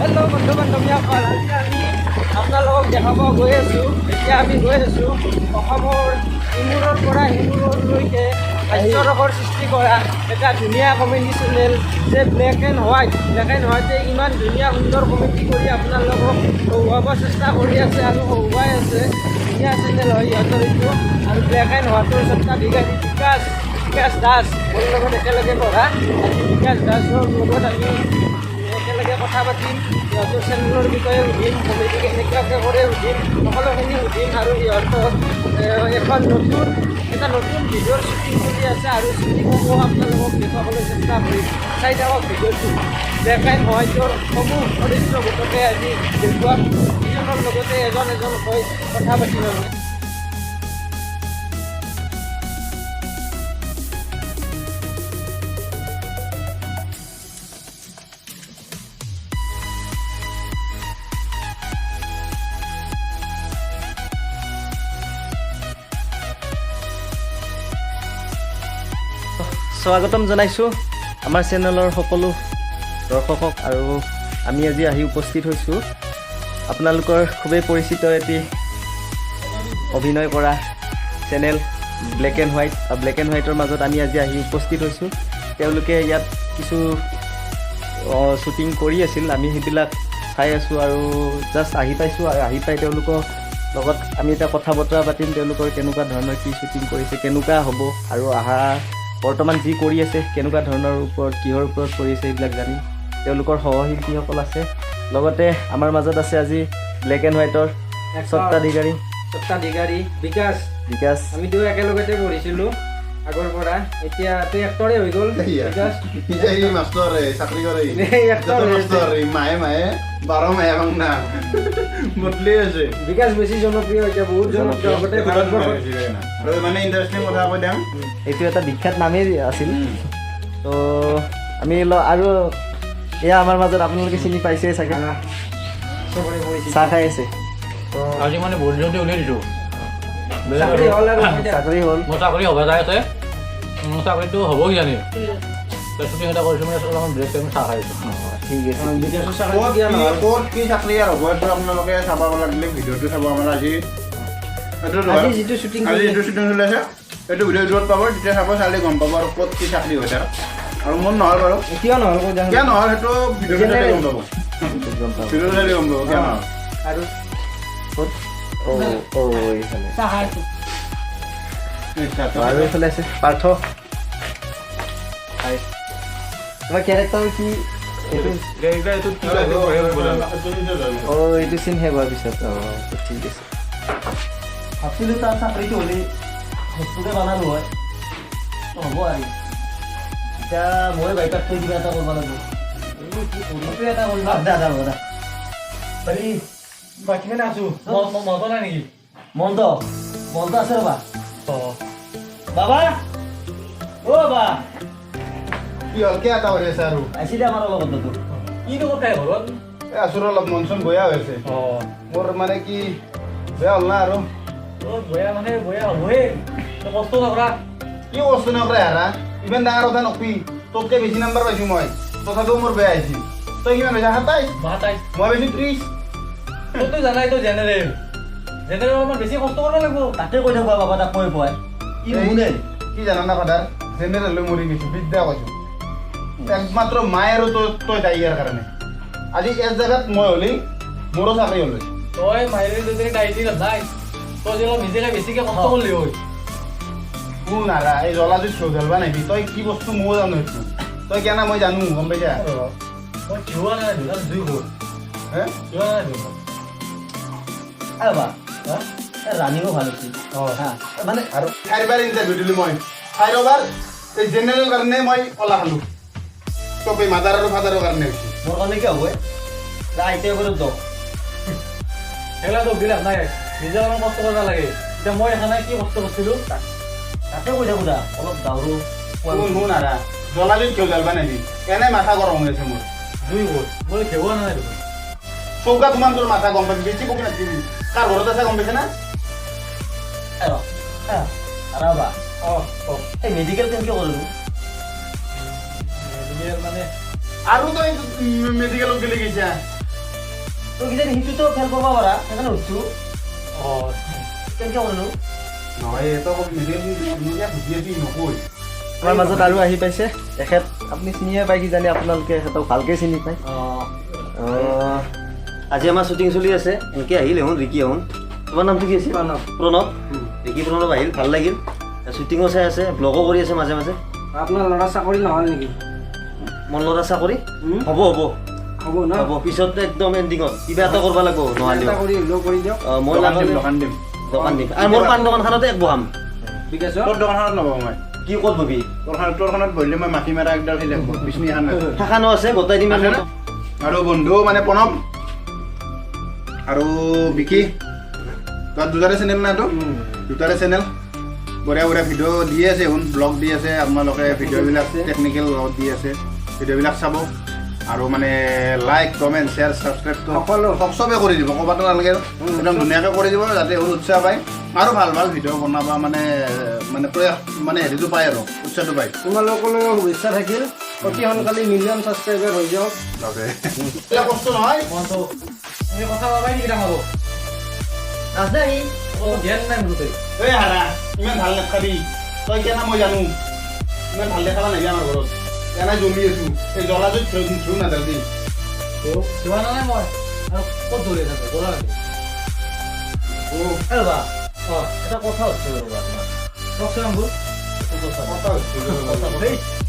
Hello' বন্ধু বান্ধৱীসকল, আজি আমি আপোনালোকক দেখাব গৈ আছোঁ। এতিয়া আমি গৈ আছোঁ অসমৰ ইমূৰৰ পৰা সিমূৰলৈকে হাস্যৰসৰ সৃষ্টি কৰা এটা ধুনীয়া কমেডি চেনেল যে ব্লেক এণ্ড হোৱাইটে ইমান ধুনীয়া সুন্দৰ কমেডি কৰি আপোনালোকক হহুৱাব চেষ্টা কৰি আছে আৰু হহুৱাই আছে। ধুনীয়া চেনেল হয় সিহঁতৰ এইটো। আৰু ব্লেক এণ্ড হোৱাইটৰ স্বত্বাধিকাৰী বিকাশ দাস মোৰ লগত একেলগে পঢ়া। আজি বিকাশ দাসৰ লগত আমি একেলগে কথা পাতিম, সিহঁতৰ চেনেলৰ বিষয়ে সুধিম, কমেডি কেনেকুৱাকৈ কৰে সুধিম, সকলোখিনি সুধিম। আৰু সিহঁতক এটা নতুন ভিডিঅ'ৰ শ্বুটিং চলি আছে আৰু শ্বুটিংসমূহ আপোনালোকক দেখুৱাবলৈ চেষ্টা কৰিম। চাই থাকক ভিডিঅ'টো। ব্লেক এণ্ড হোৱাইটৰ সমূহ সদস্য গোটকে আজি দেখুৱাম। ইজনৰ লগতে এজনকৈ কথা পাতিম আমি। স্বাগতম জনাইছোঁ আমাৰ চেনেলৰ সকলো দৰ্শকক। আৰু আমি আজি আহি উপস্থিত হৈছোঁ আপোনালোকৰ খুবেই পৰিচিত এটি অভিনয় কৰা channel black and white. Black and হোৱাইটৰ মাজত আমি আজি আহি উপস্থিত হৈছোঁ। তেওঁলোকে ইয়াত কিছু শ্বুটিং কৰি আছিল, আমি সেইবিলাক চাই আছোঁ আৰু জাষ্ট আহি পাইছোঁ। আৰু আহি পাই তেওঁলোকৰ লগত আমি এতিয়া কথা বতৰা পাতিম। তেওঁলোকৰ কেনেকুৱা ধৰণৰ কি শ্বুটিং কৰিছে, কেনেকুৱা হ'ব, আৰু বৰ্তমান যি কৰি আছে কেনেকুৱা ধৰণৰ ওপৰত, কিহৰ ওপৰত কৰি আছে এইবিলাক জানিম। তেওঁলোকৰ সহশিল্পীসকল আছে, লগতে আমাৰ মাজত আছে আজি ব্লেক এণ্ড হোৱাইটৰ স্বত্বাধিকাৰী বিকাশ। আমি দুয়ো একেলগতে পঢ়িছিলোঁ আগৰ পৰা। এতিয়া তই এক্টৰে হৈ গ'ল বিকাশ। চাকৰি কৰে মাহে 12 মাহে ভাঙনা বদলি আছে। বিকাশ বেছি জনপ্ৰিয়, এতিয়া বহুত জনপ্ৰিয়। আগতে ভাৰতবৰ্ষত মানে ইণ্টাৰেষ্টিং কথা কৈ দিম, এইটো এটা বিখ্যাত নামেই আছিল। তো আমি আৰু এয়া আমাৰ মাজত আপোনালোকে চিনি পাইছে চাগে, চবৰে পৰিচিত। চাহ খাই আছে। আজি মানে বহুত দিনতে উলিয়াই দিছোঁ। চাকৰি হ'ল আৰু চাকৰি হ'ল। মোৰ চাকৰি হ'ব যাই আছে, মোৰ চাকৰিটো হ'ব কিজানি। শ্বুটিং এটা কৰিছোঁ মানে অলপমান ব্ৰেক টাইম চাহ খাই আছোঁ। ঠিক আছে। বিকাশৰ চাকৰি দিয়া নহয়। ক'ত কি চাকৰি আৰু হ'ব এইটো আপোনালোকে চাব লাগিলে ভিডিঅ'টো চাব। আমাৰ আজি আজি যিটো শ্বুটিং চলি আছে এইটো ভিডিঅ'ত পাব, তেতিয়া চাব, চালে গম পাব আৰু ক'ত কি চাকৰি হৈ থাকে। আৰু মোৰ নহ'ল বাৰু, কিয় নহ'ল কিয় নহ'ল সেইটো ভিডিঅ'টো চালে গম পাব। ভিডিঅ'টো চালে গম পাব কিয় নহ'ল। আৰু ক'ত? এইফালে। চাহ খাইছোঁ। আৰু এইফালে আছে পাৰ্থ। তোমাৰ কেৰেক্টাৰ কি? এইটো এইটো চিন শেষ হোৱাৰ পিছত ঠিক আছে। ভাবছিলোঁ তাৰ চাকৰিটো হ'লে বস্তুকে বানালো হয়, হ'ব আৰু এতিয়া মই বাইকত থৈ কিবা এটা কৰিব লাগিব। এটা কৰিব দাদা বাকী বাকীখিনি আছোঁ। মজা নাই নেকি? মন্ত আছে ৰ'বা। বাবা বাবা কি হ'ল, কিয় এটা হৈ আছে আৰু আহিছিলে আমাৰ লগত তো। কিনো কথা ঘৰত? এই আছোঁ অলপ মন চন বেয়া হৈ আছে মোৰ, মানে কি বেয়া হ'ল না আৰু। বয়া মানে বয়া হ'বহে, কষ্ট নকৰা। কি কষ্ট নকৰা হাৰা, ইমান ডাঙৰ কথা নকবি। তোতকে বেছি নাম্বাৰ পাইছোঁ মই, তথাপিও মোৰ বেয়া আহিছিল। তই কিমান পাইছা? 27। মই পাইছোঁ 30। তইতো জানাই তই জেনেৰেল অলপমান বেছি কষ্ট কৰিব লাগিব। তাকে কৈ থাকবা বাবা, তাক কৈ পোৱাই কি নুশুনে। কি জানা না ফাদাৰ, জেনেৰেল লৈ মৰি গৈছোঁ, বিদ্যা কৈছোঁ। একমাত্ৰ মায়ে আৰু তই দায়ী ইয়াৰ কাৰণে। আজি এক জেগাত মই হ'লি মোৰো চাকৰি হ'ল। তই মাইৰে যদি ডাইটি নাই, তই যে অলপ নিজে বেছিকৈ কষ্ট কৰিলি হয়। মোৰ নাৰা এই জ্বলাজুত চৌধলবা নাহিবি। তই কি বস্তু ময়ো জানো সেইটো, তই কেনা মই জানো, গম পাইছা? মই থিওৱা নাই দুই ঘৰ হে থিওৱা নাই দুই ৰ'বা ৰানিঙো ভাল হৈছিল। মানে আৰু 4বাৰ ইণ্টাৰভিউ দিলোঁ মই, 4বাৰ এই জেনেৰেল কাৰণে মই কলা খালোঁ। চব এই মাদাৰ আৰু ফাদাৰৰ কাৰণে হৈছে। মোৰ কাৰণে কি হ'ব আইতাই কৰি দক সেইগিলা তো বিলাক নাই, নিজে অলপ কষ্ট কৰিব লাগে। এতিয়া মই দেখা নাই কি কষ্ট কৰিছিলোঁ। তাকে কৈ থাকোঁ দা, অলপ দাউৰো। মোৰ নাৰা জ্বলাজুত কিয় জ্বলবা নাহিবি, এনে মাথা গৰম হৈ আছে মোৰ। দুই ঘৰ মই খেৱা নাই দেখোন। চৌকা তোমাৰ তোৰ মাথা গম পাবি, বেছি কবি নাথাকিবি। কাৰ ঘৰত আছে গম পাইছে না? ৰ'বা এই মেডিকেল কেনেকৈ কৰিলোঁ? মানে আৰু তই মেডিকেলত গেলি গৈছা তই কিজানি সিটোতো ফেল কৰিব পাৰা সেইকাৰণে সুধিছোঁ অঁ কেনেকৈ কৰিলোঁ নহয় এটা কবি সুধি আছি নকয় আমাৰ মাজত আৰু আহি পাইছে তেখেত আপুনি চিনিয়ে পায় কিজানি আপোনালোকে সিহঁতক ভালকৈ চিনি পায় আজি আমাৰ শ্বুটিং চলি আছে এনেকৈ আহিল এহোন ৰিকি এহোন তোমাৰ নামটো কি আছিল প্ৰণৱ ৰিকি প্ৰণৱ আহিল ভাল লাগিল শ্বুটিঙো চাই আছে ব্লগো কৰি আছে মাজে মাজে আপোনাৰ ল'ৰা চাকৰি নহ'ল নেকি মোৰ ল'ৰা চাকৰি হ'ব হ'ব হ'ব ন হ'ব পিছত একদম এণ্ডিঙত কিবা এটা কৰিব লাগিব নহ'লেও কৰি হ'লেও কৰি দিয়ক মই লাগলে দোকান দিম দোকান দিম আৰু মোৰ পাণ দোকানখনতে এক বহাম বিকাশত তোৰ দোকানখনত নবহ মই কি ক'ত ববি তোৰখনত বহিলে মই মাখি মাৰা একডাল সেই লাগিব বিচনি এখন শাখানো আছে গোটাই দিম আছে না? আৰু বন্ধু মানে প্ৰণৱ আৰু বিকি তোৰ দুটাৰে চেনেল না তো দুটাৰে চেনেল বঢ়িয়া বঢ়িয়া ভিডিঅ' দি আছে শুন ব্লগ দি আছে আপোনালোকে ভিডিঅ'বিলাক টেকনিকেল দি আছে ভিডিঅ'বিলাক চাব আৰু মানে লাইক কমেণ্ট শ্বেয়াৰ ছাবস্ক্ৰাইবটো চবে কৰি দিব ক'ৰবাতো নালাগে একদম ধুনীয়াকৈ কৰি দিব যাতে হ'ল উৎসাহ পায় আৰু ভাল ভাল ভিডিঅ' বনাবা মানে মানে প্ৰয়াস মানে হেৰিটো পায় আৰু উৎসাহটো পায় তোমালোকলৈ শুভেচ্ছা থাকিল অতি সোনকালে মিলিয়ন ছাবস্ক্ৰাইবাৰ হৈ যাওক এতিয়া কষ্ট নহয় মনটো এই কথা ভাবাই নেকি ডাঙৰ নাজনে আহি জ্ঞান নাই মোৰ তই এই হাৰা ইমান ভাল নাখাবি তই কেনে মই জানো ইমান ভাল দেখাবা নাহি আমাৰ ঘৰত এনে জমি আছো এই জ্বলাযোৰ থৈ নাযাবি যোৱা নাই মই আৰু ক'ত দৌৰি থাকো দৌৰা নেকি ৰ'বা এটা কথা সুধিছোঁ ৰ'বা তোমাক কওকচোন আমবোৰ কথা হৈছিল